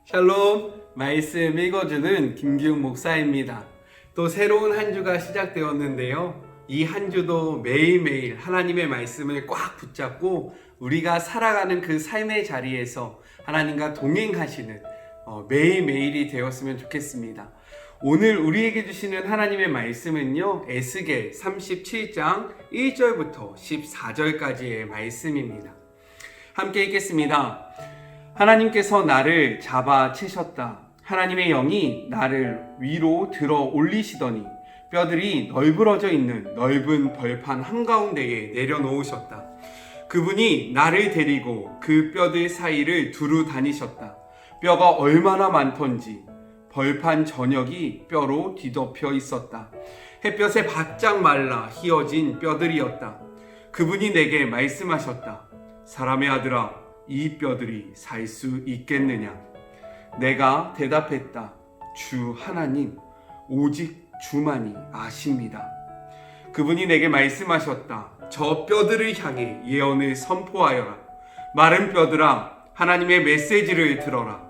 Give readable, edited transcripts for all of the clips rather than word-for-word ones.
샬롬, 말씀 읽어주는 김기웅 목사입니다. 또 새로운 한 주가 시작되었는데요. 이 한 주도 매일매일 하나님의 말씀을 꽉 붙잡고 우리가 살아가는 그 삶의 자리에서 하나님과 동행하시는 매일매일이 되었으면 좋겠습니다. 오늘 우리에게 주시는 하나님의 말씀은요, 에스겔 37장 1절부터 14절까지의 말씀입니다. 함께 읽겠습니다. 하나님께서 나를 잡아채셨다. 하나님의 영이 나를 위로 들어 올리시더니 뼈들이 널브러져 있는 넓은 벌판 한가운데에 내려놓으셨다. 그분이 나를 데리고 그 뼈들 사이를 두루 다니셨다. 뼈가 얼마나 많던지 벌판 전역이 뼈로 뒤덮여 있었다. 햇볕에 바짝 말라 휘어진 뼈들이었다. 그분이 내게 말씀하셨다. 사람의 아들아, 이 뼈들이 살 수 있겠느냐? 내가 대답했다. 주 하나님, 오직 주만이 아십니다. 그분이 내게 말씀하셨다. 저 뼈들을 향해 예언을 선포하여라. 마른 뼈들아, 하나님의 메시지를 들어라.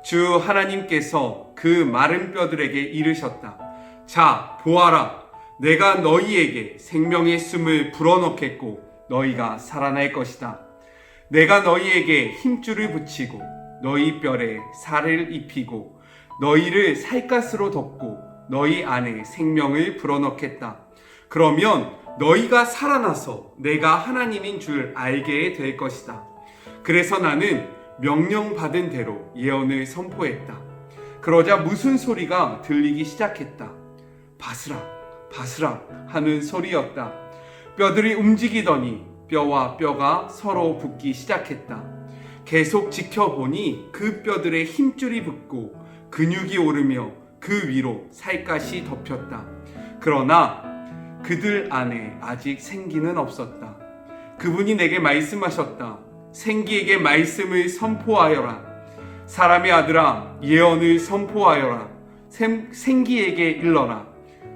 주 하나님께서 그 마른 뼈들에게 이르셨다. 자, 보아라. 내가 너희에게 생명의 숨을 불어넣겠고 너희가 살아날 것이다. 내가 너희에게 힘줄을 붙이고 너희 뼈에 살을 입히고 너희를 살갗으로 덮고 너희 안에 생명을 불어넣겠다. 그러면 너희가 살아나서 내가 하나님인 줄 알게 될 것이다. 그래서 나는 명령받은 대로 예언을 선포했다. 그러자 무슨 소리가 들리기 시작했다. 바스락 바스락 하는 소리였다. 뼈들이 움직이더니 뼈와 뼈가 서로 붙기 시작했다. 계속 지켜보니 그 뼈들의 힘줄이 붙고 근육이 오르며 그 위로 살갗이 덮였다. 그러나 그들 안에 아직 생기는 없었다. 그분이 내게 말씀하셨다. 생기에게 말씀을 선포하여라. 사람의 아들아, 예언을 선포하여라. 생기에게 일러라.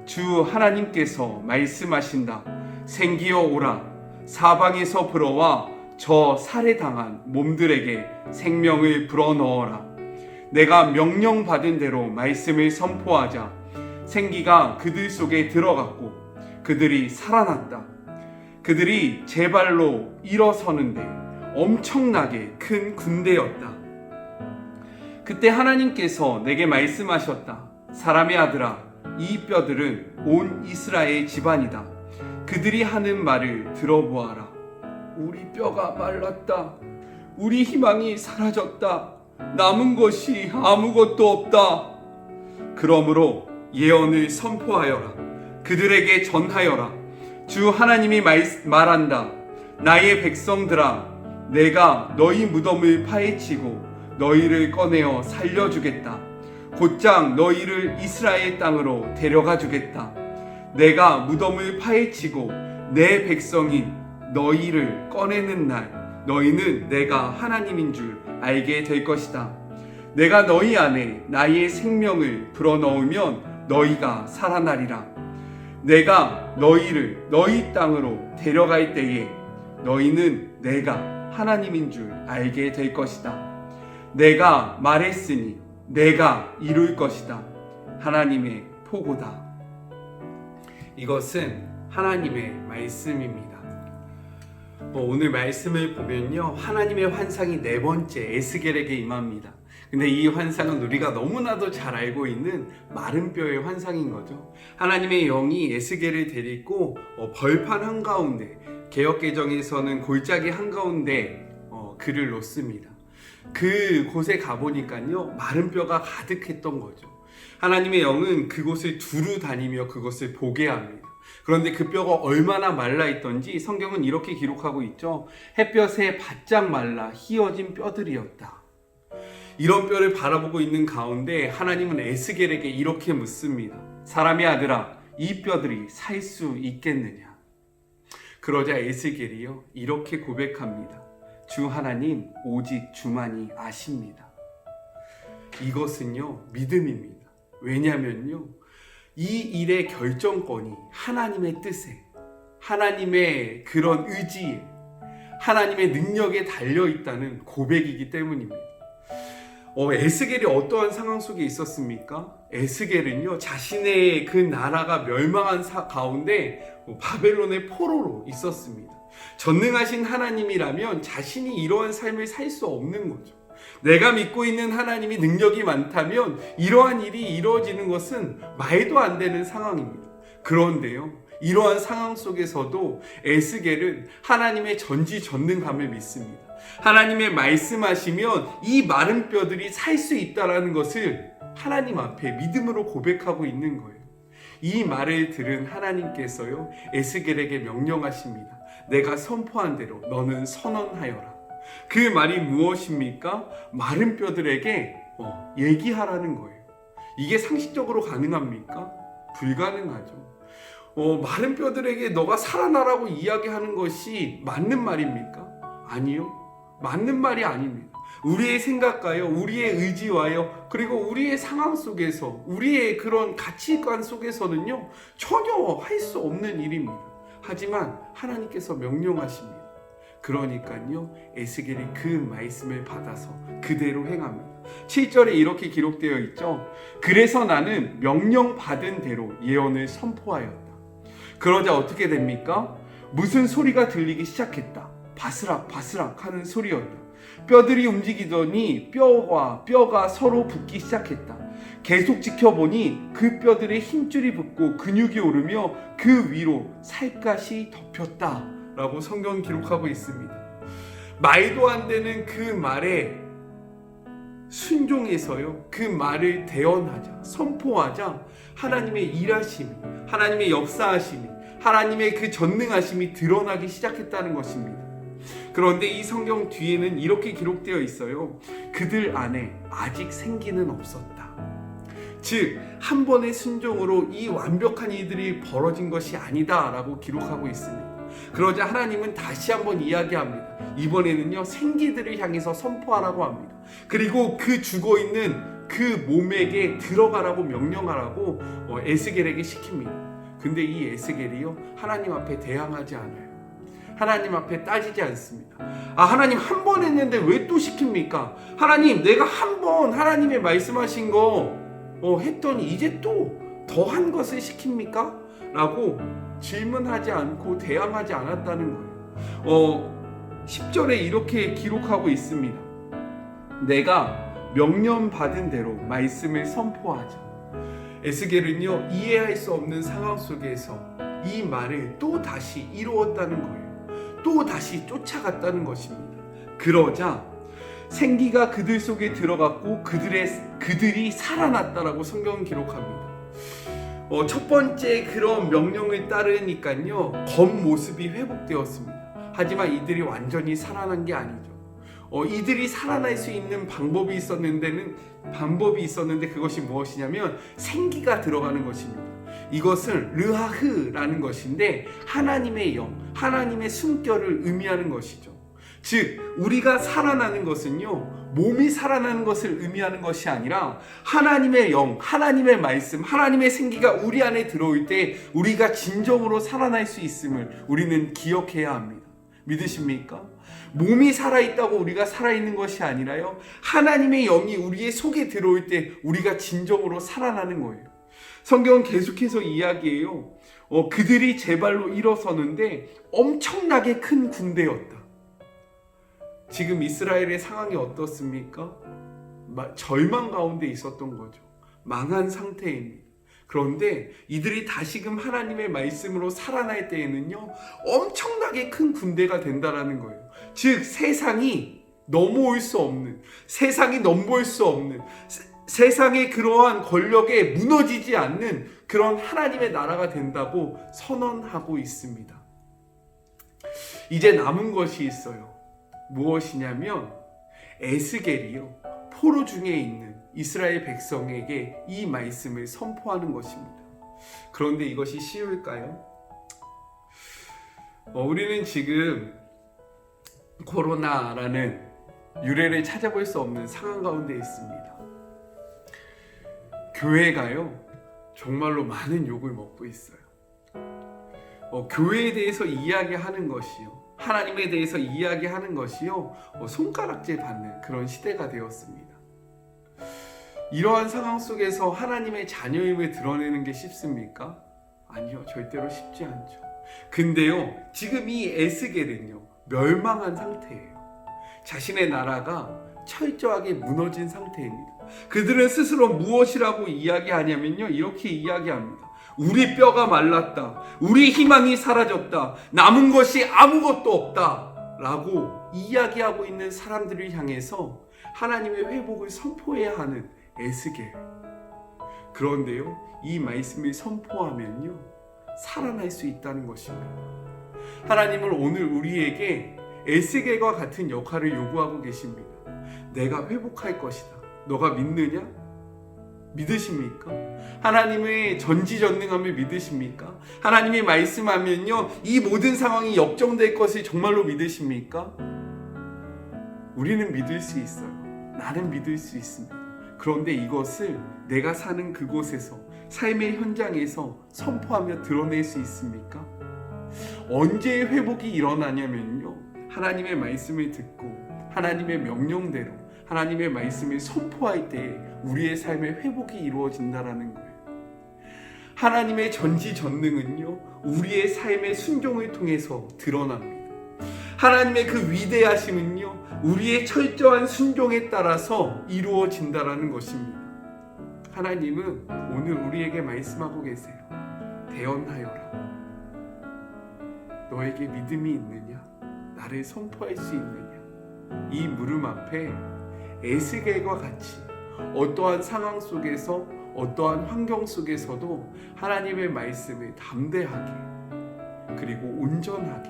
주 하나님께서 말씀하신다. 생기여 오라. 사방에서 불어와 저 살해당한 몸들에게 생명을 불어넣어라. 내가 명령받은 대로 말씀을 선포하자 생기가 그들 속에 들어갔고 그들이 살아났다. 그들이 제 발로 일어서는데 엄청나게 큰 군대였다. 그때 하나님께서 내게 말씀하셨다. 사람의 아들아, 이 뼈들은 온 이스라엘 집안이다. 그들이 하는 말을 들어보아라. 우리 뼈가 말랐다. 우리 희망이 사라졌다. 남은 것이 아무것도 없다. 그러므로 예언을 선포하여라. 그들에게 전하여라. 주 하나님이 말한다. 나의 백성들아, 내가 너희 무덤을 파헤치고 너희를 꺼내어 살려주겠다. 곧장 너희를 이스라엘 땅으로 데려가 주겠다. 내가 무덤을 파헤치고 내 백성인 너희를 꺼내는 날 너희는 내가 하나님인 줄 알게 될 것이다. 내가 너희 안에 나의 생명을 불어넣으면 너희가 살아나리라. 내가 너희를 너희 땅으로 데려갈 때에 너희는 내가 하나님인 줄 알게 될 것이다. 내가 말했으니 내가 이룰 것이다. 하나님의 포고다. 이것은 하나님의 말씀입니다. 오늘 말씀을 보면요, 하나님의 환상이 네 번째 에스겔에게 임합니다. 근데 이 환상은 우리가 너무나도 잘 알고 있는 마른 뼈의 환상인 거죠. 하나님의 영이 에스겔을 데리고 벌판 한가운데, 개역개정에서는 골짜기 한가운데 그를 놓습니다. 그곳에 가보니까요, 마른 뼈가 가득했던 거죠. 하나님의 영은 그곳을 두루 다니며 그것을 보게 합니다. 그런데 그 뼈가 얼마나 말라있던지 성경은 이렇게 기록하고 있죠. 햇볕에 바짝 말라 휘어진 뼈들이었다. 이런 뼈를 바라보고 있는 가운데 하나님은 에스겔에게 이렇게 묻습니다. 사람의 아들아, 이 뼈들이 살 수 있겠느냐? 그러자 에스겔이요, 이렇게 고백합니다. 주 하나님, 오직 주만이 아십니다. 이것은요, 믿음입니다. 왜냐면요, 이 일의 결정권이 하나님의 뜻에, 하나님의 그런 의지에, 하나님의 능력에 달려있다는 고백이기 때문입니다. 에스겔이 어떠한 상황 속에 있었습니까? 에스겔은요, 자신의 그 나라가 멸망한 가운데 바벨론의 포로로 있었습니다. 전능하신 하나님이라면 자신이 이러한 삶을 살 수 없는 거죠. 내가 믿고 있는 하나님이 능력이 많다면 이러한 일이 이루어지는 것은 말도 안 되는 상황입니다. 그런데요, 이러한 상황 속에서도 에스겔은 하나님의 전지전능함을 믿습니다. 하나님의 말씀하시면 이 마른 뼈들이 살 수 있다는 것을 하나님 앞에 믿음으로 고백하고 있는 거예요. 이 말을 들은 하나님께서요, 에스겔에게 명령하십니다. 내가 선포한 대로 너는 선언하여라. 그 말이 무엇입니까? 마른 뼈들에게 얘기하라는 거예요. 이게 상식적으로 가능합니까? 불가능하죠. 마른 뼈들에게 너가 살아나라고 이야기하는 것이 맞는 말입니까? 아니요. 맞는 말이 아닙니다. 우리의 생각과요, 우리의 의지와요, 그리고 우리의 상황 속에서, 우리의 그런 가치관 속에서는요, 전혀 할 수 없는 일입니다. 하지만 하나님께서 명령하십니다. 그러니까요, 에스겔이 그 말씀을 받아서 그대로 행합니다. 7절에 이렇게 기록되어 있죠. 그래서 나는 명령받은 대로 예언을 선포하였다. 그러자 어떻게 됩니까? 무슨 소리가 들리기 시작했다. 바스락 바스락 하는 소리였다. 뼈들이 움직이더니 뼈가 서로 붙기 시작했다. 계속 지켜보니 그 뼈들의 힘줄이 붙고 근육이 오르며 그 위로 살갗이 덮였다 라고 성경 기록하고 있습니다. 말도 안 되는 그 말에 순종해서요, 그 말을 대언하자, 선포하자 하나님의 일하심이, 하나님의 역사하심이, 하나님의 그 전능하심이 드러나기 시작했다는 것입니다. 그런데 이 성경 뒤에는 이렇게 기록되어 있어요. 그들 안에 아직 생기는 없었다. 즉, 한 번의 순종으로 이 완벽한 일들이 벌어진 것이 아니다 라고 기록하고 있습니다. 그러자 하나님은 다시 한번 이야기합니다. 이번에는요, 생기들을 향해서 선포하라고 합니다. 그리고 그 죽어있는 그 몸에게 들어가라고 명령하라고 에스겔에게 시킵니다. 근데 이 에스겔이요, 하나님 앞에 대항하지 않아요. 하나님 앞에 따지지 않습니다. 하나님 한 번 했는데 왜 또 시킵니까? 하나님, 내가 한 번 하나님의 말씀하신 거 했더니 이제 또 더한 것을 시킵니까? 라고 질문하지 않고 대항하지 않았다는 거예요. 10절에 이렇게 기록하고 있습니다. 내가 명령받은 대로 말씀을 선포하자. 에스겔은요, 이해할 수 없는 상황 속에서 이 말을 또 다시 이루었다는 거예요. 또 다시 쫓아갔다는 것입니다. 그러자 생기가 그들 속에 들어갔고 그들이 살아났다라고 성경은 기록합니다. 첫 번째 그런 명령을 따르니까요, 겉모습이 회복되었습니다. 하지만 이들이 완전히 살아난 게 아니죠. 이들이 살아날 수 있는 방법이 있었는데 그것이 무엇이냐면 생기가 들어가는 것입니다. 이것은 르하흐라는 것인데 하나님의 영, 하나님의 숨결을 의미하는 것이죠. 즉, 우리가 살아나는 것은요, 몸이 살아나는 것을 의미하는 것이 아니라 하나님의 영, 하나님의 말씀, 하나님의 생기가 우리 안에 들어올 때 우리가 진정으로 살아날 수 있음을 우리는 기억해야 합니다. 믿으십니까? 몸이 살아있다고 우리가 살아있는 것이 아니라요, 하나님의 영이 우리의 속에 들어올 때 우리가 진정으로 살아나는 거예요. 성경은 계속해서 이야기해요. 그들이 제 발로 일어서는데 엄청나게 큰 군대였다. 지금 이스라엘의 상황이 어떻습니까? 절망 가운데 있었던 거죠. 망한 상태입니다. 그런데 이들이 다시금 하나님의 말씀으로 살아날 때에는요, 엄청나게 큰 군대가 된다라는 거예요. 즉, 세상이 넘어올 수 없는, 세상의 그러한 권력에 무너지지 않는 그런 하나님의 나라가 된다고 선언하고 있습니다. 이제 남은 것이 있어요. 무엇이냐면 에스겔이요, 포로 중에 있는 이스라엘 백성에게 이 말씀을 선포하는 것입니다. 그런데 이것이 쉬울까요? 우리는 지금 코로나라는 유래를 찾아볼 수 없는 상황 가운데 있습니다. 교회가요, 정말로 많은 욕을 먹고 있어요. 교회에 대해서 이야기하는 것이요, 하나님에 대해서 이야기하는 것이요, 손가락질 받는 그런 시대가 되었습니다. 이러한 상황 속에서 하나님의 자녀임을 드러내는 게 쉽습니까? 아니요, 절대로 쉽지 않죠. 근데요, 지금 이 에스겔은요, 멸망한 상태예요. 자신의 나라가 철저하게 무너진 상태입니다. 그들은 스스로 무엇이라고 이야기하냐면요, 이렇게 이야기합니다. 우리 뼈가 말랐다. 우리 희망이 사라졌다. 남은 것이 아무것도 없다. 라고 이야기하고 있는 사람들을 향해서 하나님의 회복을 선포해야 하는 에스겔. 그런데요, 이 말씀을 선포하면요, 살아날 수 있다는 것입니다. 하나님은 오늘 우리에게 에스겔과 같은 역할을 요구하고 계십니다. 내가 회복할 것이다. 너가 믿느냐? 믿으십니까? 하나님의 전지전능함을 믿으십니까? 하나님이 말씀하면요, 이 모든 상황이 역정될 것을 정말로 믿으십니까? 우리는 믿을 수 있어요. 나는 믿을 수 있습니다. 그런데 이것을 내가 사는 그곳에서, 삶의 현장에서 선포하며 드러낼 수 있습니까? 언제 회복이 일어나냐면요, 하나님의 말씀을 듣고 하나님의 명령대로 하나님의 말씀을 선포할 때 우리의 삶의 회복이 이루어진다라는 거예요. 하나님의 전지전능은요, 우리의 삶의 순종을 통해서 드러납니다. 하나님의 그 위대하심은요, 우리의 철저한 순종에 따라서 이루어진다라는 것입니다. 하나님은 오늘 우리에게 말씀하고 계세요. 대언하여라. 너에게 믿음이 있느냐? 나를 선포할 수 있느냐? 이 물음 앞에 에스겔과 같이 어떠한 상황 속에서, 어떠한 환경 속에서도 하나님의 말씀을 담대하게 그리고 온전하게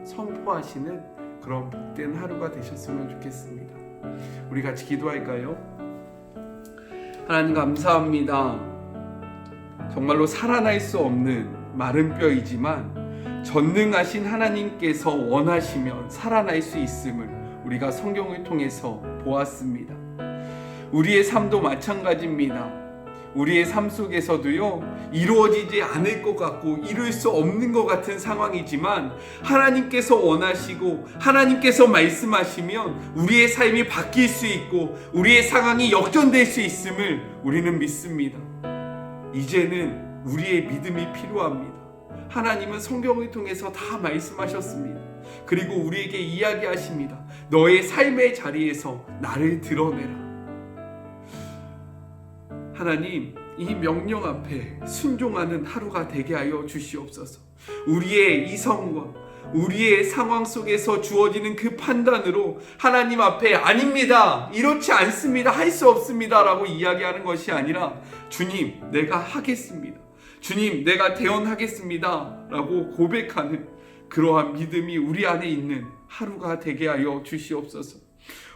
선포하시는 그런 복된 하루가 되셨으면 좋겠습니다. 우리 같이 기도할까요? 하나님 감사합니다. 정말로 살아날 수 없는 마른 뼈이지만 전능하신 하나님께서 원하시면 살아날 수 있음을 우리가 성경을 통해서 보았습니다. 우리의 삶도 마찬가지입니다. 우리의 삶 속에서도요, 이루어지지 않을 것 같고 이룰 수 없는 것 같은 상황이지만 하나님께서 원하시고 하나님께서 말씀하시면 우리의 삶이 바뀔 수 있고 우리의 상황이 역전될 수 있음을 우리는 믿습니다. 이제는 우리의 믿음이 필요합니다. 하나님은 성경을 통해서 다 말씀하셨습니다. 그리고 우리에게 이야기하십니다. 너의 삶의 자리에서 나를 드러내라. 하나님, 이 명령 앞에 순종하는 하루가 되게 하여 주시옵소서. 우리의 이성과 우리의 상황 속에서 주어지는 그 판단으로 하나님 앞에 아닙니다, 이렇지 않습니다, 할 수 없습니다 라고 이야기하는 것이 아니라 주님, 내가 하겠습니다, 주님, 내가 대언하겠습니다 라고 고백하는 그러한 믿음이 우리 안에 있는 하루가 되게 하여 주시옵소서.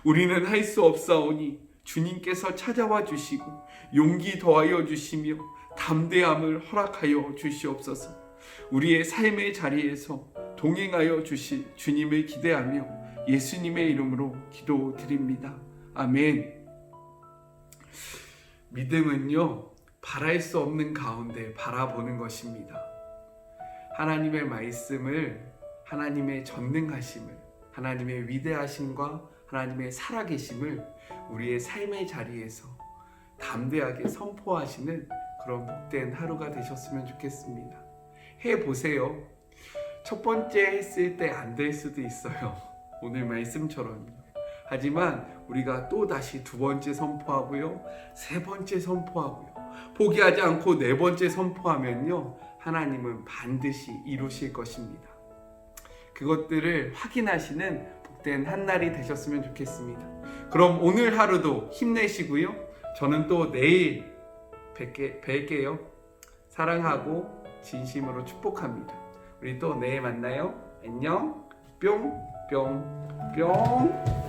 우리는 할 수 없사오니 주님께서 찾아와 주시고 용기 더하여 주시며 담대함을 허락하여 주시옵소서. 우리의 삶의 자리에서 동행하여 주실 주님을 기대하며 예수님의 이름으로 기도드립니다. 아멘. 믿음은요, 바랄 수 없는 가운데 바라보는 것입니다. 하나님의 말씀을, 하나님의 전능하심을, 하나님의 위대하심과 하나님의 살아계심을 우리의 삶의 자리에서 담대하게 선포하시는 그런 복된 하루가 되셨으면 좋겠습니다. 해보세요. 첫 번째 했을 때 안 될 수도 있어요. 오늘 말씀처럼요. 하지만 우리가 또 다시 두 번째 선포하고요, 세 번째 선포하고요, 포기하지 않고 네 번째 선포하면요, 하나님은 반드시 이루실 것입니다. 그것들을 확인하시는 복된 한 날이 되셨으면 좋겠습니다. 그럼 오늘 하루도 힘내시고요, 저는 또 내일 뵐게요. 사랑하고 진심으로 축복합니다. 우리 또 내일 만나요. 안녕. 뿅 뿅 뿅.